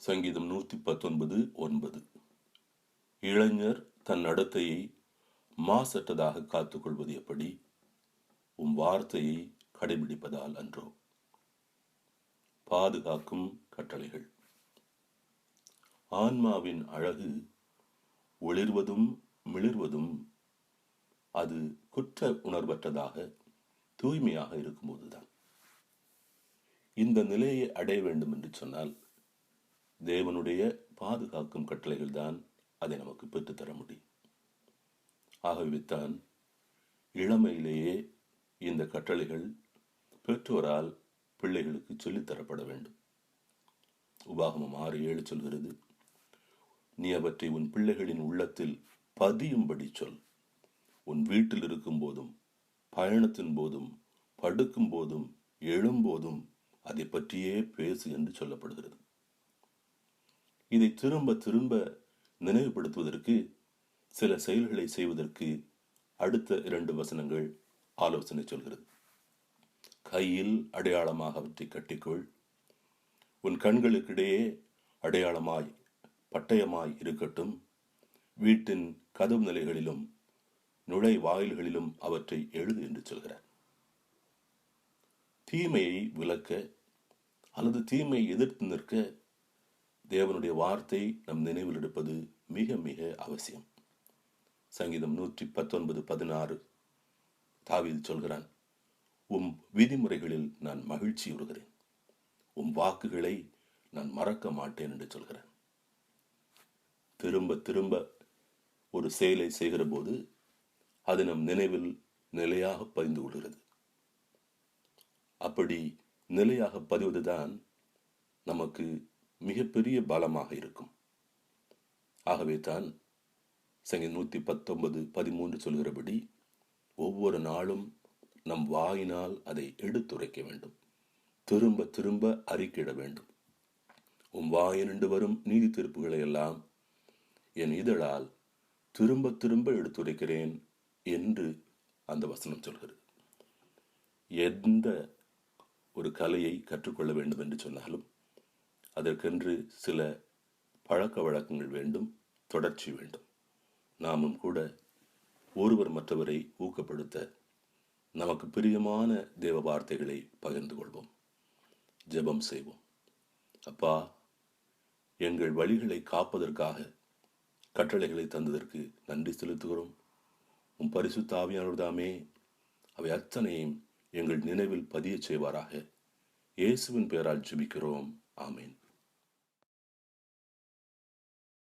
சங்கீதம் 119:9. இளைஞர் தன் நடத்தையை மாசற்றதாக காத்துக்கொள்வது எப்படி? உம் வார்த்தையை கடைபிடிப்பதால் அன்றோ? பாதுகாக்கும் கட்டளைகள். ஆன்மாவின் அழகு ஒளிர்வதும் மிளிர்வதும் அது குற்ற உணர்வற்றதாக தூய்மையாக இருக்கும்போதுதான். இந்த நிலையை அடைய வேண்டும் என்று சொன்னால் தேவனுடைய பாதுகாக்கும் கட்டளைகள் தான் அதை நமக்கு பெற்றுத்தர முடியும். ஆகவேத்தான் இளமையிலேயே இந்த கட்டளைகள் பெற்றோரால் பிள்ளைகளுக்கு சொல்லித்தரப்பட வேண்டும். உபாகமம் 6:7 சொல்கிறது, நீ அவற்றை உன் பிள்ளைகளின் உள்ளத்தில் பதியும்படி சொல். உன் வீட்டில் இருக்கும் போதும் பயணத்தின் போதும் படுக்கும் போதும் எழும்போதும் அதை பற்றியே பேசு என்று சொல்லப்படுகிறது. இதை திரும்ப திரும்ப நினைவுபடுத்துவதற்கு சில செயல்களை செய்வதற்கு அடுத்த 2 வசனங்கள் ஆலோசனை சொல்கிறது. கையில் அடையாளமாக அவற்றை கட்டிக்கொள். உன் கண்களுக்கிடையே அடையாளமாய் பட்டயமாய் இருக்கட்டும். வீட்டின் கதவு நிலைகளிலும் நுழை வாயில்களிலும் அவற்றை எழுது என்று சொல்கிறார். தீமையை விலக்க அல்லது தீமையை எதிர்த்து நிற்க தேவனுடைய வார்த்தை நம் நினைவில் இருப்பது மிக மிக அவசியம். சங்கீதம் 119:16 தாவீது சொல்கிறான், உம் விதிமுறைகளில் நான் மகிழ்ச்சியுறுகிறேன், உம் வாக்குகளை நான் மறக்க மாட்டேன் என்று சொல்கிறான். திரும்ப திரும்ப ஒரு செயலை செய்கிற போது அது நம் நினைவில் நிலையாக பதிந்து கொள்கிறது. அப்படி நிலையாக பதிவதுதான் நமக்கு மிகப்பெரிய பலமாக இருக்கும். ஆகவே தான் சங்கீதம் 119:13 சொல்கிறபடி ஒவ்வொரு நாளும் நம் வாயினால் அதை எடுத்துரைக்க வேண்டும், திரும்ப திரும்ப அறிக்கையிட வேண்டும். உம் வாயினின்று வரும் நீதி தீர்ப்புகளை எல்லாம் என் இதழால் திரும்ப திரும்ப எடுத்துரைக்கிறேன் என்று அந்த வசனம் சொல்கிறது. எந்த ஒரு கலையை கற்றுக்கொள்ள வேண்டும் என்று சொன்னாலும் அதற்கென்று சில பழக்க வழக்கங்கள் வேண்டும், தொடர்ச்சி வேண்டும். நாமும் கூட ஒருவர் மற்றவரை ஊக்கப்படுத்த நமக்கு பிரியமான தேவ வார்த்தைகளை பகிர்ந்து கொள்வோம், ஜெபம் செய்வோம். அப்பா, எங்கள் வழிகளை காப்பதற்காக கட்டளைகளை தந்ததற்கு நன்றி செலுத்துகிறோம். உம் பரிசுத்த ஆவியானவர் தாமே அவை அத்தனையும் எங்கள் நினைவில் பதிய செய்வாராக. இயேசுவின் பெயரால் ஜெபிக்கிறோம். ஆமேன்.